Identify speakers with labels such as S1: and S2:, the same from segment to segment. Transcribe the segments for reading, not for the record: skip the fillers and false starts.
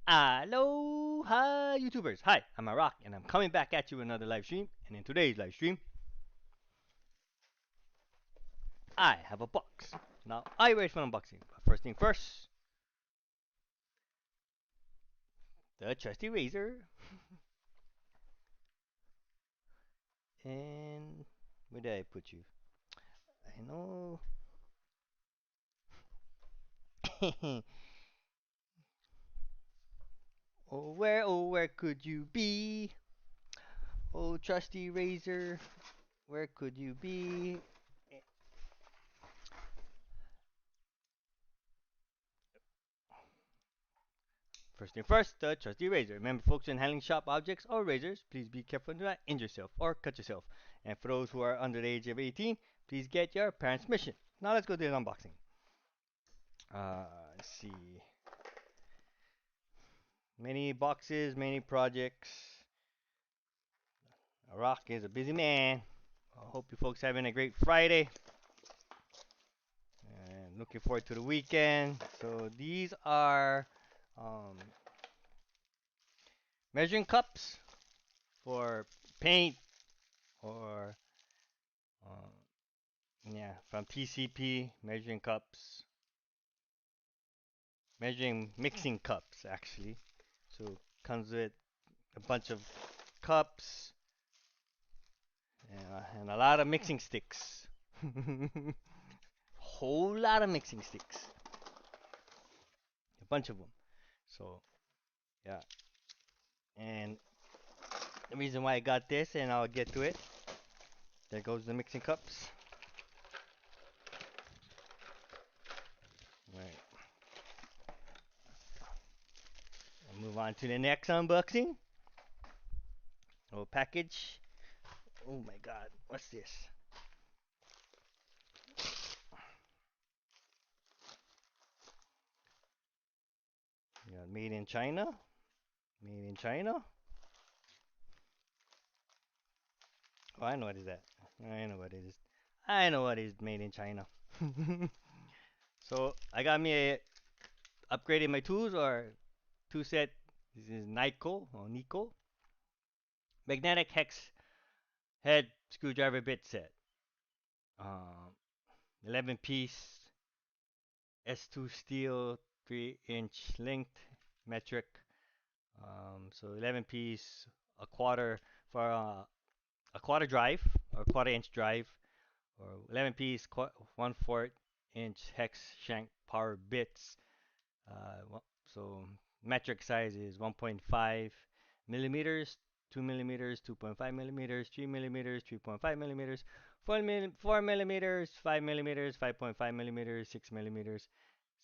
S1: Aloha, YouTubers. Hi, I'm Rock, and I'm coming back at you with another live stream. And in today's live stream, I have a box. Now, I wait for unboxing. But first thing first, the trusty razor. And where did I put you? I know. Oh, where could you be? Oh, trusty razor, where could you be? First thing first, the trusty razor. Remember, folks, when handling sharp objects or razors, please be careful to not injure yourself or cut yourself. And for those who are under the age of 18, please get your parents' permission. Now let's go to the unboxing. Let's see. Many boxes, many projects. Rock is a busy man. I hope you folks having a great Friday. And looking forward to the weekend. So these are um, measuring cups for paint or uh, yeah, from TCP, measuring cups, measuring mixing cups actually. So comes with a bunch of cups and a lot of mixing sticks. Whole lot of mixing sticks, a bunch of them. So yeah, and the reason why I got this, and I'll get to it. There goes the mixing cups. Right, I'll move on to the next unboxing. Little package. Oh my God, what's this? Yeah, made in China. Made in China. Oh, I know what is that. I know what it is. I know what is made in China. So I got me a upgraded my tools or two set. This is Nico magnetic hex head screwdriver bit set. Um, 11 piece S2 steel 3-inch length metric. So 11 piece a quarter for a quarter drive or quarter-inch drive or 11 piece 1/4 inch hex shank power bits. So metric size is 1.5 millimeters, 2 millimeters, 2.5 millimeters, 3 millimeters, 3.5 millimeters, 4 millimeters, 5 millimeters, 5.5 millimeters, 6 millimeters,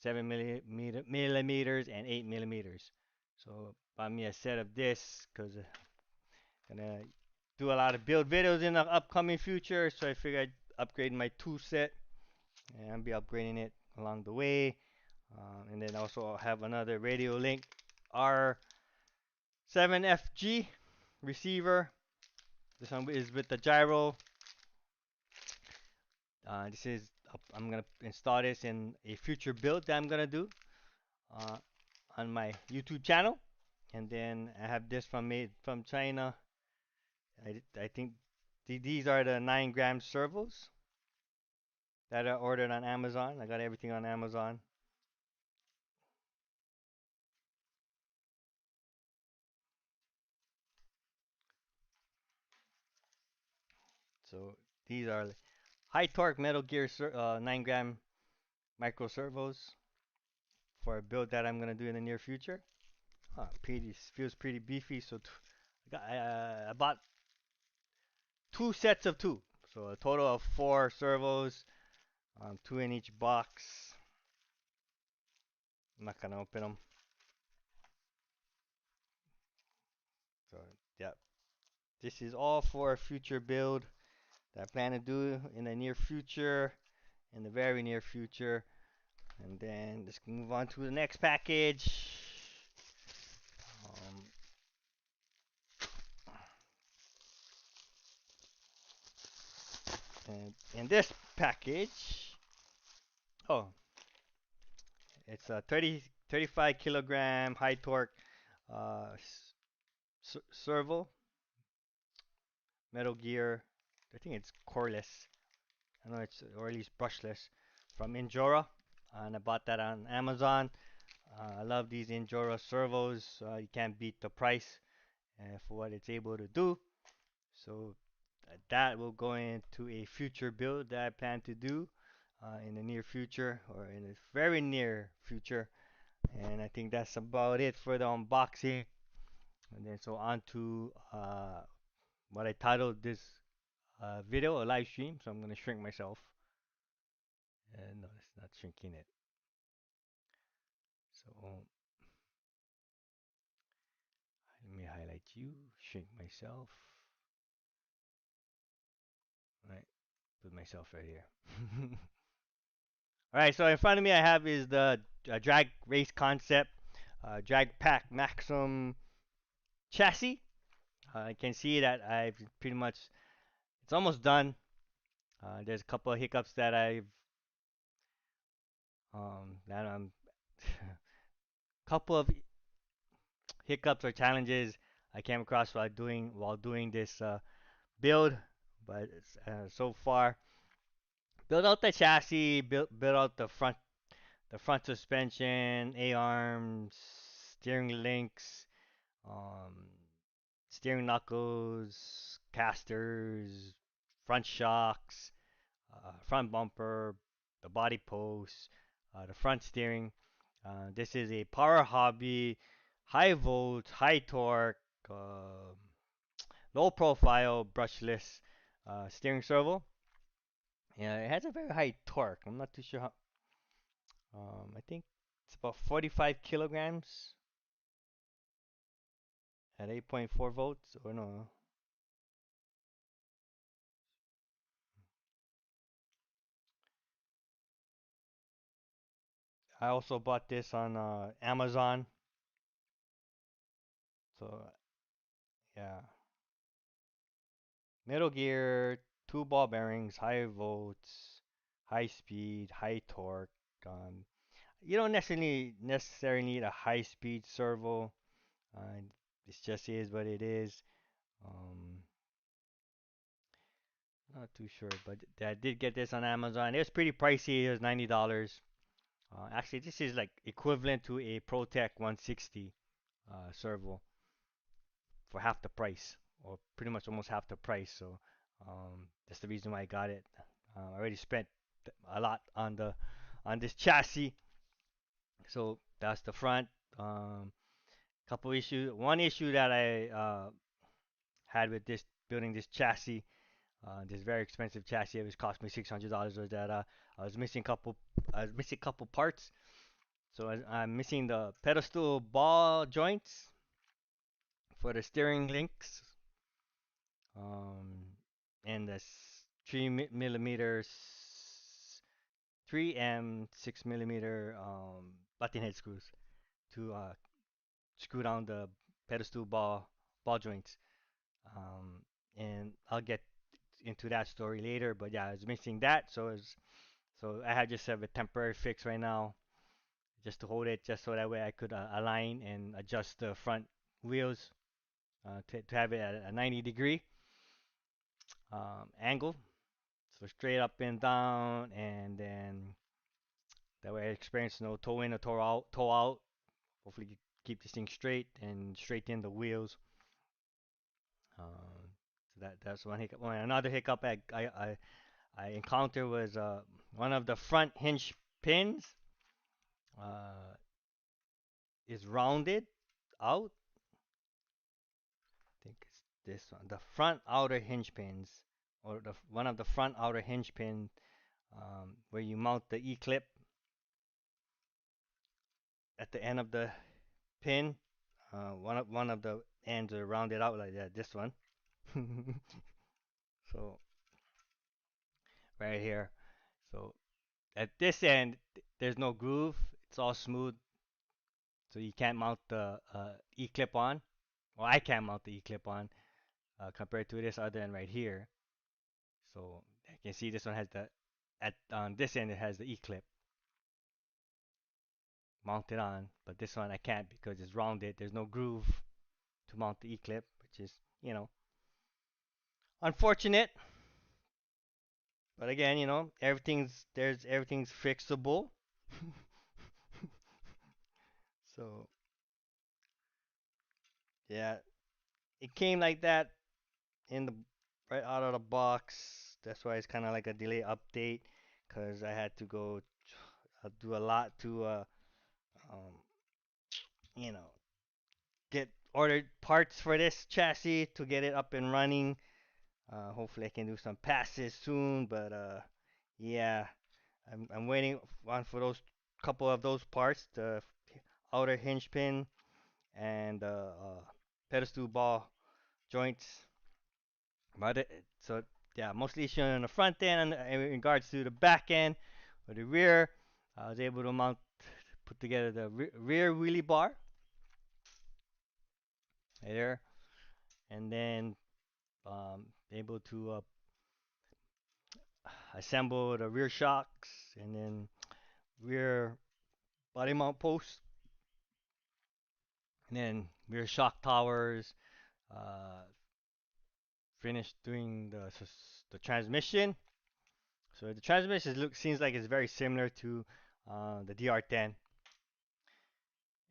S1: 7 millimeters, and 8 millimeters. So buy me a set of this because gonna do a lot of build videos in the upcoming future. So I figured I'd upgrade my tool set and I'll be upgrading it along the way. And then also I'll have another Radio Link R7FG receiver. This one is with the gyro. This is I'm gonna install this in a future build that I'm gonna do uh, on my YouTube channel. And then I have this from made from China. I think these are the 9-gram servos that I ordered on Amazon. I got everything on Amazon. So these are high torque Metal Gear 9-gram micro servos for a build that I'm gonna do in the near future. Pretty feels pretty beefy. So I bought two sets of two, so a total of four servos, two in each box. I'm not gonna open them. So yeah, this is all for a future build that I plan to do in the near future, in the very near future. And then let's move on to the next package. Um, and in this package, oh, it's a 35 kilogram high torque Servo, Metal Gear. I think it's coreless. I know it's or at least brushless from Injora, and I bought that on Amazon. I love these Injora servos. You can't beat the price for what it's able to do. So that will go into a future build that I plan to do in the near future or in the very near future. And I think that's about it for the unboxing. And then so on to what I titled this video, a live stream. So I'm gonna shrink myself. No, it's not shrinking it. So let me highlight you, shrink myself. Right, put myself right here. All right, so in front of me I have is the drag race concept, drag pack Maxim chassis. I can see that I've pretty much it's almost done. There's a couple of hiccups that I'm couple of hiccups or challenges I came across while doing this build, but so far build out the chassis, build out the front suspension, A arms, steering links, um, steering knuckles, casters, front shocks, front bumper, the body post, the front steering. This is a power hobby, high volt, high torque, low profile, brushless steering servo. Yeah, it has a very high torque. I'm not too sure how. I think it's about 45 kilograms at 8.4 volts. Or no, I also bought this on Amazon. So yeah, Metal Gear, two ball bearings, high volts, high speed, high torque. Um, you don't necessarily need a high speed servo. Uh, this just is what it is. Um, Not too sure, but I did get this on Amazon. It was pretty pricey. It was $90. Actually, this is like equivalent to a ProTech 160 servo for half the price, or pretty much almost half the price. So that's the reason why I got it. I already spent a lot on this chassis. So that's the front. Um, Couple issues. One issue that I had with this building this chassis, this very expensive chassis, it was cost me $600. Was that I was missing couple parts. So I'm missing the pedestal ball joints for the steering links, um, and the 3 millimeters, 3M 6 millimeter button head screws to screw down the pedestal ball joints. Um, and I'll get into that story later. But yeah, I was missing that, so I had just have a temporary fix right now, just to hold it, just so that way I could align and adjust the front wheels to have it at a 90-degree angle, so straight up and down, and then that way I experience no toe in or toe out. Hopefully keep this thing straight and straighten the wheels. That's one hiccup. Another hiccup I encountered was one of the front hinge pins uh, is rounded out. I think it's this one. The front outer hinge pins, or one of the front outer hinge pin, where you mount the E clip at the end of the pin. One of the ends are rounded out like that. This one. So right here. So at this end, there's no groove. It's all smooth, so you can't mount the E clip on. Well, I can't mount the E clip on compared to this other end right here. So I can see this one has the at on this end it has the E clip. mount it on. But this one I can't because it's rounded. There's no groove to mount the E-clip, which is, unfortunate. But again, everything's fixable. So yeah, it came like that in the right out of the box. That's why it's kind of like a delay update, because I had to go do a lot to um, you know get ordered parts for this chassis to get it up and running. Hopefully I can do some passes soon, but yeah, I'm waiting on for those couple of those parts, the outer hinge pin and pedestal ball joints. But so yeah, mostly showing on the front end, and in regards to the back end or the rear, I was able to put together the rear wheelie bar right there, and then able to assemble the rear shocks, and then rear body mount posts, and then rear shock towers. Uh, Finished doing the transmission. So the transmission seems like it's very similar to the DR10,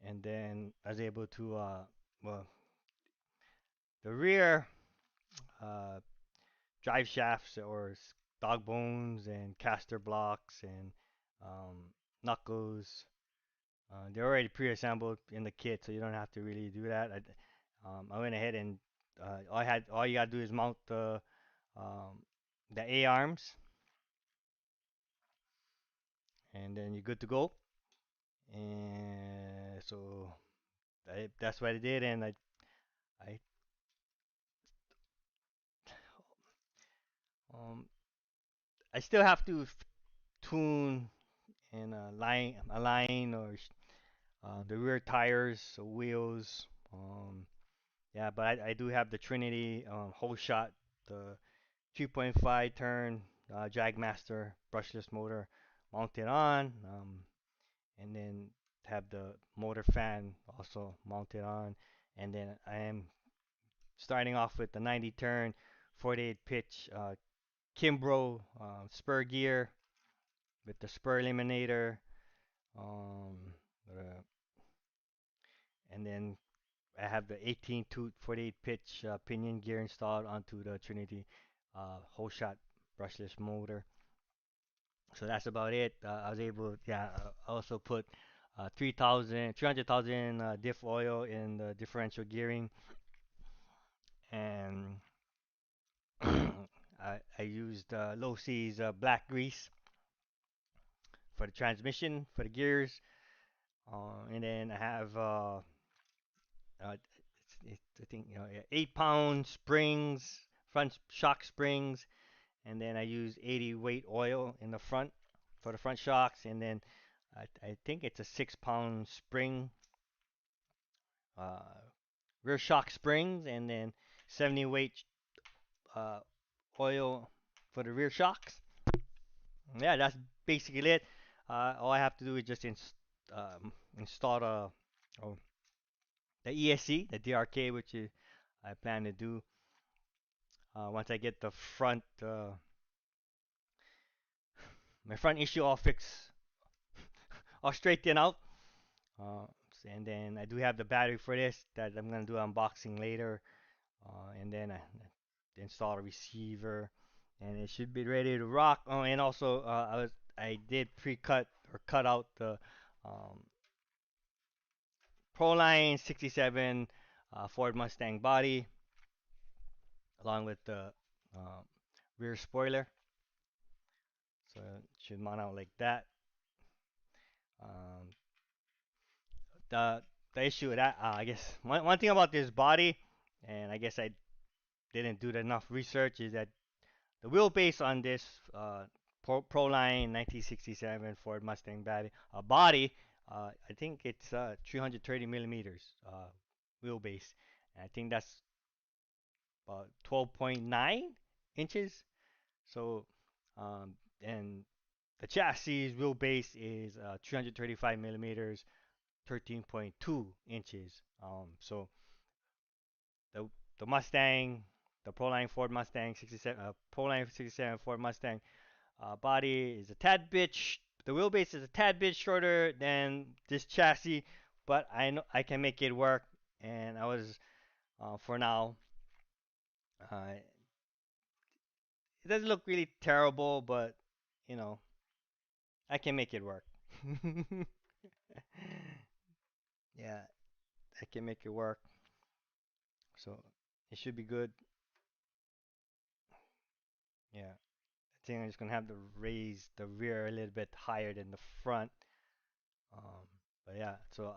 S1: and then I was able to well, the rear uh, drive shafts or dog bones and caster blocks and um, knuckles. They're already pre-assembled in the kit, so you don't have to really do that. I went ahead and all you gotta do is mount um, the A arms, and then you're good to go. And so that's what I did, and I um, I still have to tune and align or the rear tires, so wheels. Yeah, but I do have the Trinity whole shot, the 2.5 turn Dragmaster brushless motor mounted on, and then have the motor fan also mounted on, and then I am starting off with the 90 turn 48 pitch Kimbrough spur gear with the spur eliminator, um, uh, and then I have the 18 tooth 48 pitch pinion gear installed onto the Trinity whole shot brushless motor. So that's about it. I was able, yeah, I also put 300,000 diff oil in the differential gearing, and I used low C's black grease for the transmission, for the gears, and then I have I think 8 pound springs, front shock springs, and then I use 80 weight oil in the front for the front shocks, and then I think it's a 6 pound spring, uh, rear shock springs, and then 70 weight uh, oil for the rear shocks. Yeah, that's basically it. All I have to do is just install oh, the ESC, the DRK, which I plan to do once I get the my front issue all fixed, all straightened out. Uh, and then I do have the battery for this that I'm gonna do unboxing later. And then I install a receiver, and it should be ready to rock. Oh, and also I did pre-cut or cut out the um, Proline 67 Ford Mustang body along with the uh, rear spoiler. So it should mount out like that. Um, the the issue with that, I guess one thing about this body, and I guess I didn't do enough research, is that the wheelbase on this Proline 1967 Ford Mustang body, I think it's 330 millimeters wheelbase. And I think that's about 12.9 inches. So, and the chassis wheelbase is 335 millimeters, 13.2 inches. So the the Mustang, the Proline Ford Mustang 67, Proline 67 Ford Mustang body is a tad bit. The wheelbase is a tad bit shorter than this chassis, but I know I can make it work. And I was for now. Uh, it doesn't look really terrible, but you know I can make it work. Yeah, I can make it work. So it should be good. Yeah, I think I'm just gonna have to raise the rear a little bit higher than the front. Um, but yeah, so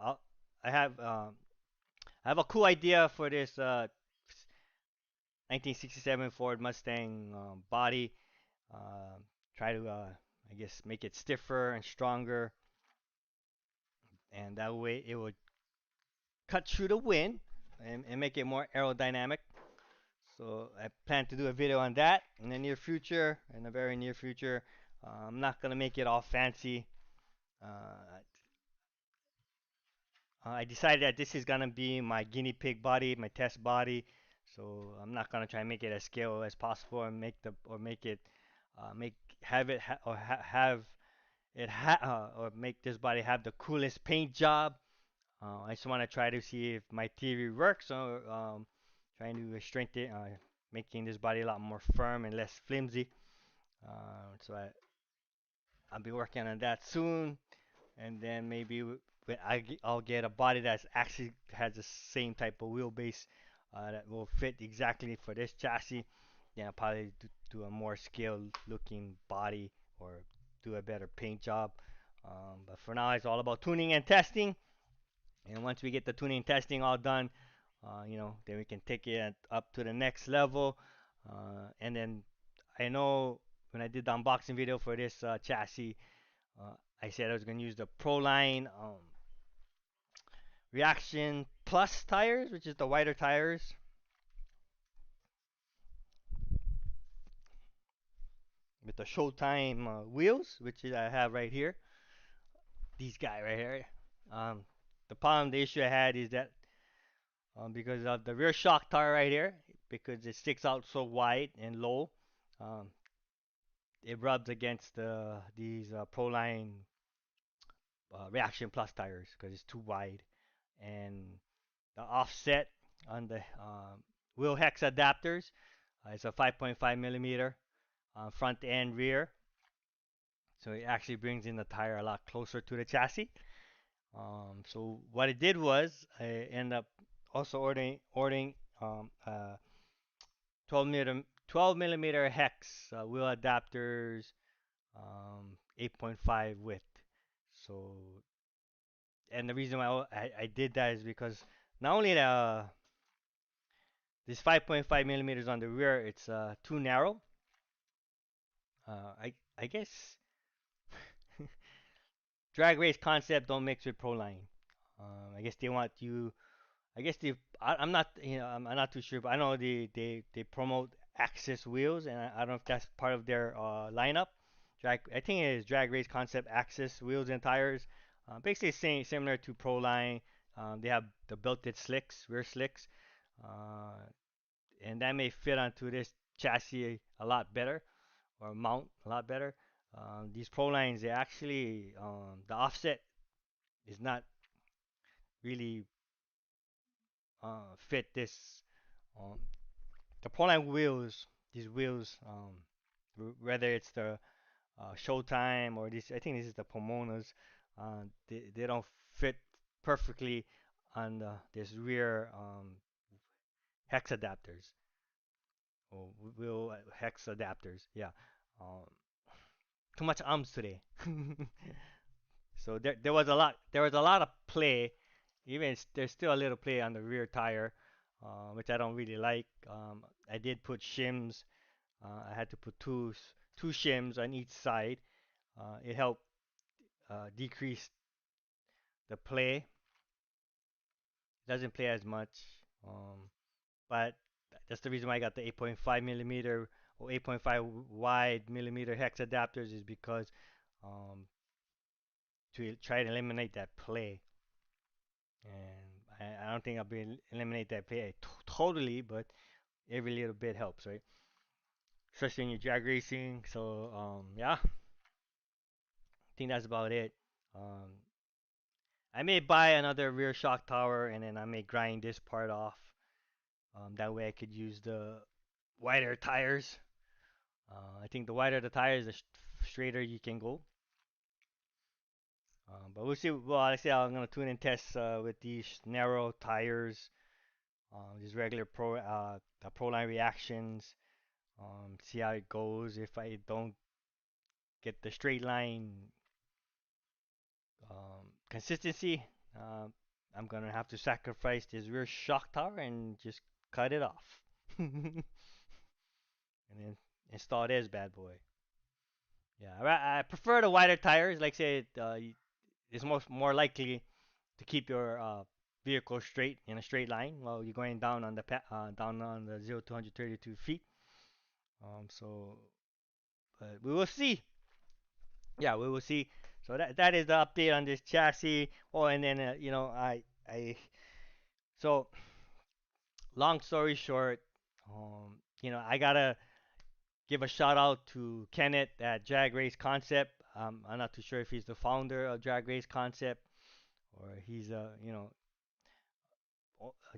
S1: I have I have a cool idea for this 1967 Ford Mustang body. Uh, Try to I guess make it stiffer and stronger, and that way it would cut through the wind and make it more aerodynamic. So I plan to do a video on that in the near future, in the very near future. I'm not gonna make it all fancy. Uh, I decided that this is gonna be my guinea pig body, my test body. So I'm not gonna try and make it as scale as possible and make it make have it ha- or ha- have it or make this body have the coolest paint job. I just want to try to see if my theory works. So trying to strengthen, making this body a lot more firm and less flimsy. So I'll be working on that soon, and then maybe I'll get a body that's actually has the same type of wheelbase that will fit exactly for this chassis. Then I'll probably do a more scaled looking body or do a better paint job. But for now, it's all about tuning and testing. And once we get the tuning and testing all done, then we can take it up to the next level. And then I know when I did the unboxing video for this chassis, uh, I said I was going to use the Proline Reaction Plus tires, which is the wider tires, with the Showtime wheels, which I have right here. These guys right here. Um, the problem, the issue I had is that because of the rear shock tire right here, because it sticks out so wide and low, um, it rubs against these Proline Reaction Plus tires because it's too wide, and the offset on the wheel hex adapters is a 5.5 millimeter front and rear, so it actually brings in the tire a lot closer to the chassis. So what it did was I end up also ordering 12 millimeter hex wheel adapters, 8.5 width. So, and the reason why I did that is because not only this 5.5 millimeters on the rear, it's too narrow. I guess drag race concept don't mix with Proline. I guess they want you. I guess I'm not. I'm not too sure, but I know they promote Axis wheels, and I don't know if that's part of their lineup. I think it is drag race concept Axis wheels and tires. Basically, similar to Proline. They have the built-in slicks, rear slicks, uh, and that may fit onto this chassis a lot better or mount a lot better. These Prolines, they actually the offset is not really fit this. Um, the Proline wheels, these wheels, whether it's the Showtime or this, I think this is the Pomona's, they don't fit perfectly on this rear hex adapters or wheel hex adapters. Yeah. Um, Too much ums today. So there was a lot of play. There's still a little play on the rear tire, which I don't really like. I did put shims. I had to put two shims on each side. It helped decrease the play. It doesn't play as much, but that's the reason why I got the 8.5 millimeter or 8.5 wide millimeter hex adapters is because um, to try to eliminate that play. And I don't think I'll be eliminate that play totally, but every little bit helps, right? Especially when you're drag racing. So yeah, I think that's about it. Um, I may buy another rear shock tower and then I may grind this part off. That way I could use the wider tires. I think the wider the tires, the straighter you can go. But we'll see. Well, like I say I'm gonna tune and test with these narrow tires, these regular the pro line reactions. See how it goes. If I don't get the straight line consistency, I'm gonna have to sacrifice this rear shock tower and just cut it off, and then install this bad boy. Yeah, I prefer the wider tires. Like I said, it's more likely to keep your vehicle straight in a straight line while you're going down on the down on the 0 to 132 feet. So, but we will see. Yeah, we will see. So that is the update on this chassis. Oh, and then I so long story short, I gotta give a shout out to Kenneth at DragRace Concept. I'm not too sure if he's the founder of DragRace Concept or he's I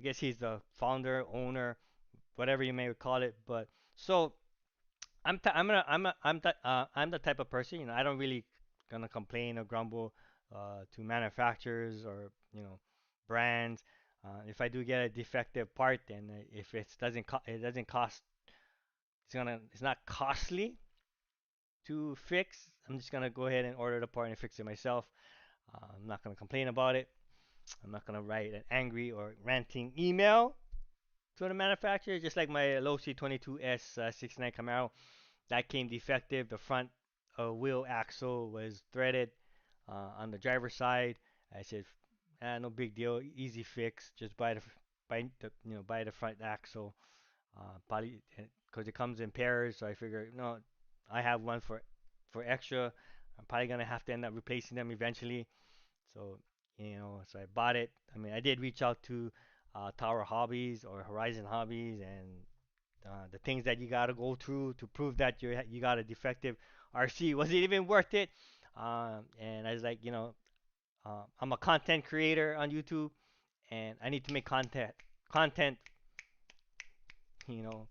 S1: guess he's the founder, owner, whatever you may call it. But so I'm the type of person, I don't really gonna complain or grumble to manufacturers or brands. If I do get a defective part, then if it doesn't cost, it's not costly to fix. I'm just gonna go ahead and order the part and fix it myself. I'm not gonna complain about it. I'm not gonna write an angry or ranting email to the manufacturer, just like my low C22S 69 Camaro. That came defective. The front wheel axle was threaded on the driver's side. I said, no big deal, easy fix. Just buy the front axle. Probably because it comes in pairs, so I figure no, I have one for extra. I'm probably gonna have to end up replacing them eventually. So so I bought it. I mean, I did reach out to Tower Hobbies or Horizon Hobbies and the things that you gotta go through to prove that you got a defective RC. Was it even worth it? And I was like, I'm a content creator on YouTube, and I need to make content. Content, you know.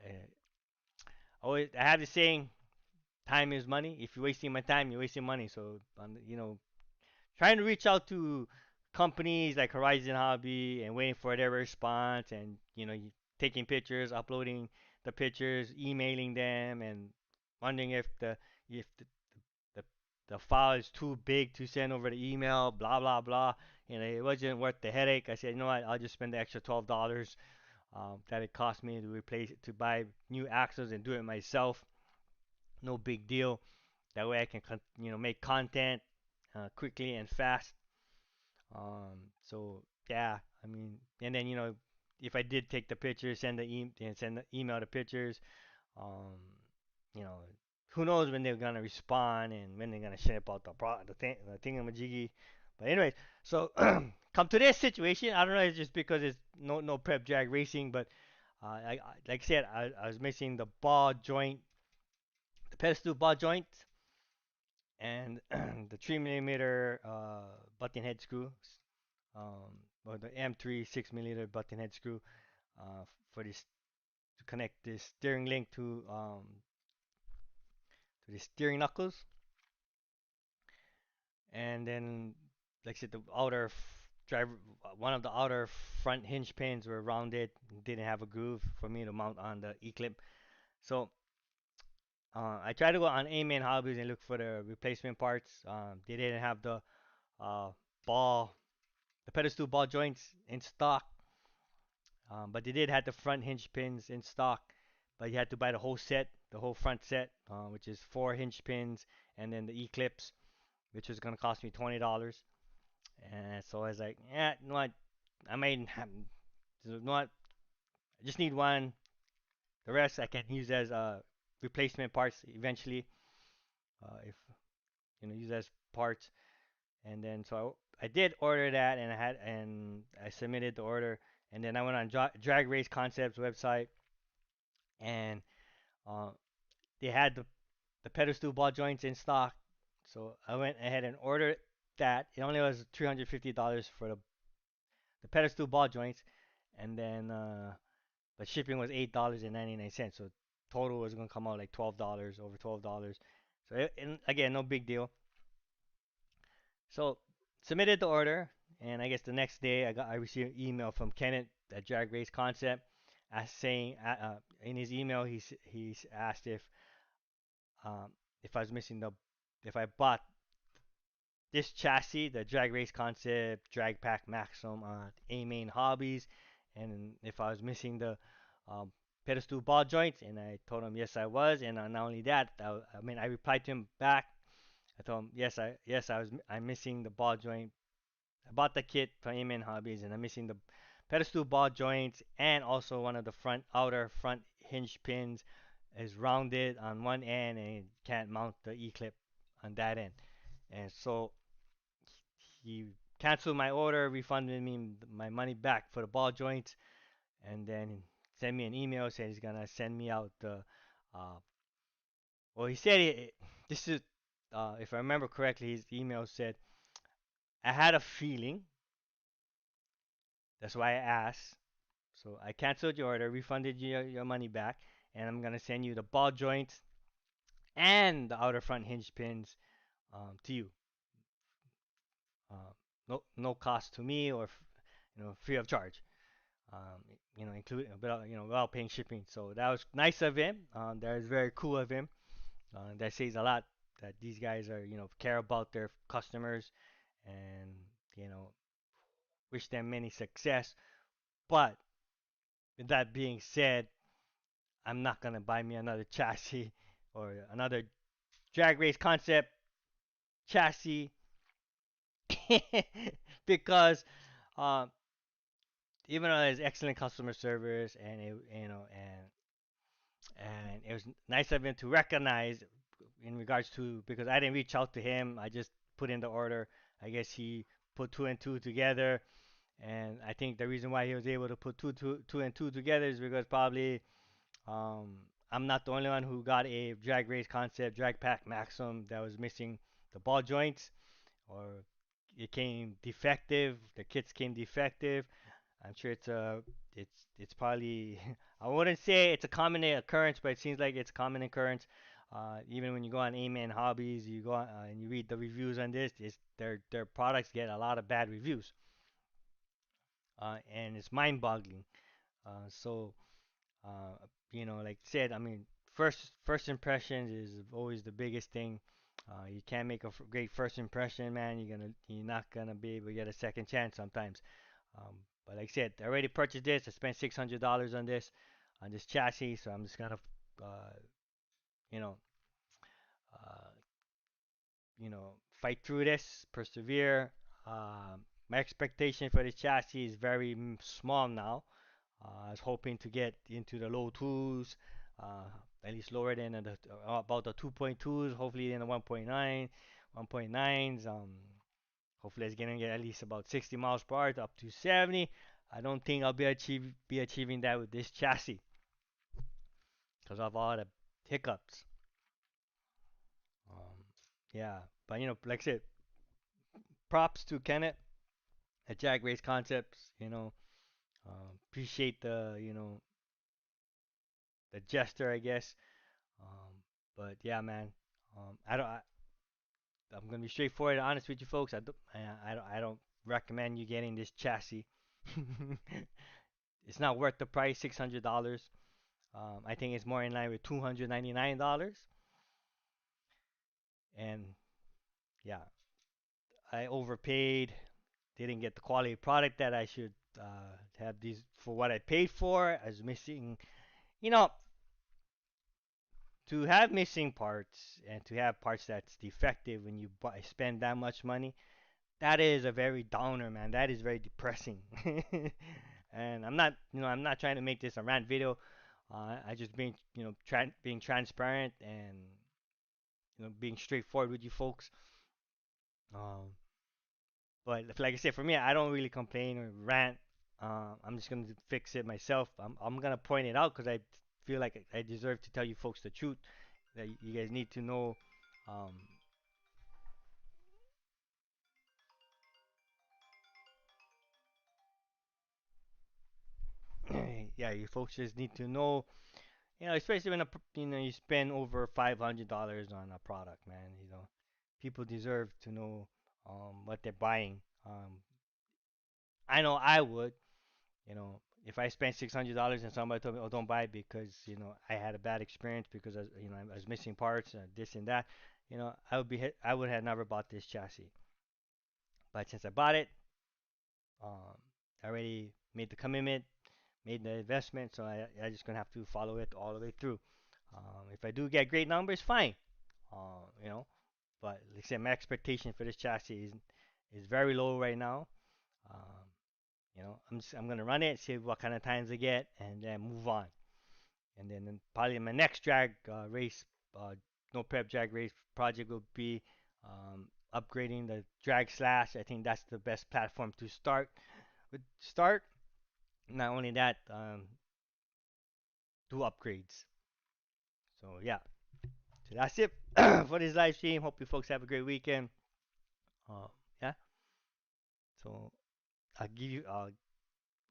S1: Uh, Always, I have the saying, time is money. If you're wasting my time, you're wasting money. So, trying to reach out to companies like Horizon Hobby and waiting for their response, and taking pictures, uploading the pictures, emailing them, and wondering if the, the file is too big to send over the email, blah blah blah. It wasn't worth the headache. I said, you know what, I'll just spend the extra $12 that it cost me to replace it, to buy new axles and do it myself. No big deal. That way I can make content quickly and fast. So yeah, I mean, and then if I did take the pictures, send the email the pictures, um, you know, who knows when they're gonna respond and when they're gonna ship out the thingamajiggy. But anyway, so come to this situation. I don't know. It's just because it's no prep drag racing, but like I said, I was missing the ball joint, the pedestal ball joint, and the 3 millimeter button head screw, um, or the M3 6 millimeter button head screw for this to connect this steering link to the steering knuckles, and then like I said, the driver, one of the outer front hinge pins were rounded, didn't have a groove for me to mount on the E-clip. So I tried to go on A-Man Hobbies and look for the replacement parts. They didn't have uh, ball, the pedestal ball joints in stock. But they did have the front hinge pins in stock, but you had to buy the whole set, the whole front set, which is 4 hinge pins, and then the E-clips, which was gonna cost me $20. And so I was like, yeah, you know what? I might have, you know what? I just need one. The rest I can use as replacement parts eventually. if use as parts. And then so I did order that, and I submitted the order, and then I went on Drag Race Concepts website, and uh, they had the pedestal ball joints in stock. So I went ahead and ordered that. It only was $350 for the pedestal ball joints, and then the shipping was $8.99. So total was gonna come out like $12, over $12. So and again, no big deal. So submitted the order, and I guess the next day I received an email from Kenneth at Drag Race Concept, as saying in his email he's asked um, if I was missing the if I bought this chassis, the Drag Race Concept Drag Pack Maxim A Main Hobbies, and if I was missing the um, pedestal ball joints, and I told him yes I was, and not only that, I mean I replied to him back. I told him I'm missing the ball joint. I bought the kit from Amen Hobbies, and I'm missing the pedestal ball joints, and also one of the outer front hinge pins is rounded on one end, and it can't mount the E-clip on that end. And so he canceled my order, refunded me my money back for the ball joints, and then sent me an email saying he's gonna send me out the. Uh, well, he said this is, if I remember correctly, his email said, "I had a feeling. That's why I asked. So I canceled your order, refunded you your money back, and I'm gonna send you the ball joints and the outer front hinge pins to you. No cost to me, or free of charge. Um, including without paying shipping. So that was nice of him. That is very cool of him. That says a lot that these guys are care about their customers, and you know wish them many success. But with that being said, I'm not gonna buy me another chassis or another drag race concept chassis because um, even though there's excellent customer service, and it was nice of him to recognize in regards to, because I didn't reach out to him, I just put in the order. I guess he put two and two together, and I think the reason why he was able to put two and two together is because probably I'm not the only one who got a drag race concept drag pack Maxim that was missing the ball joints, or it came defective. The kits came defective. I'm sure it's probably I wouldn't say it's a common occurrence, but it seems like it's a common occurrence. Even when you go on Amen Hobbies, you go on, and you read the reviews on this, their products get a lot of bad reviews, and it's mind-boggling. So like I said, I mean, first impressions is always the biggest thing. You can't make a great first impression, man. You're not gonna be able to get a second chance sometimes. But like I said, I already purchased this. I spent $600 on this chassis, so I'm just gonna, uh, you know, uh, fight through this, persevere. My expectation for this chassis is very small now. I was hoping to get into the low twos, uh, at least lower than about the 2.2s, hopefully in the 1.9, 1.9s. Hopefully it's gonna get at least about 60 miles per hour to up to 70. I don't think I'll be achieving that with this chassis because of all the hiccups. Um, yeah, but like I said, props to Kenneth at Jag Race Concepts. Appreciate the gesture, I guess. But yeah, man. I don't. I'm gonna be straightforward and honest with you folks. I don't recommend you getting this chassis. It's not worth the price, $600. I think it's more in line with $299. And yeah, I overpaid. Didn't get the quality product that I should have these for what I paid for. I was missing, you know, to have missing parts and to have parts that's defective when you spend that much money. That is a very downer, man. That is very depressing. And I'm not trying to make this a rant video. I just being, being transparent, and being straightforward with you folks. Um, but like I said, for me, I don't really complain or rant. I'm just gonna fix it myself. I'm gonna point it out because I feel like I deserve to tell you folks the truth that you guys need to know. Um, yeah, you folks just need to know. Especially when you spend over $500 on a product, man. People deserve to know what they're buying. I know I would. If I spent $600 and somebody told me, "Oh, don't buy it because I had a bad experience because I was missing parts, this and that," I would have never bought this chassis. But since I bought it, um, I already made the commitment, made the investment, so I just gonna have to follow it all the way through. If I do get great numbers, fine. Uh, you know, but like I said, my expectation for this chassis is very low right now. Um, I'm gonna run it, see what kind of times I get, and then move on. And then probably my next drag race, uh, no prep drag race project will be upgrading the drag slash. I think that's the best platform to start. Not only that, do upgrades. So yeah, so that's it for this live stream. Hope you folks have a great weekend. Uh, yeah. So I'll give you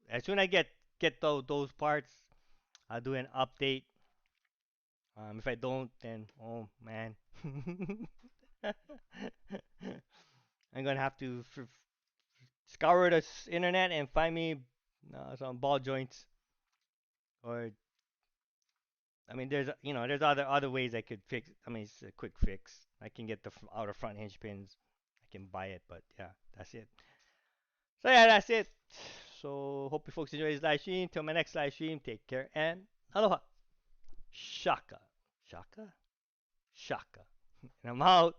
S1: as soon as I get those parts, I'll do an update. If I don't, then oh man, I'm gonna have to scour the internet and find me some ball joints. Or I mean, there's other ways I could fix. I mean, it's a quick fix. I can get the outer front hinge pins. I can buy it, but yeah, that's it. So yeah, that's it. So hope you folks enjoy this live stream. Till my next live stream, take care and aloha. Shaka. Shaka? Shaka. And I'm out.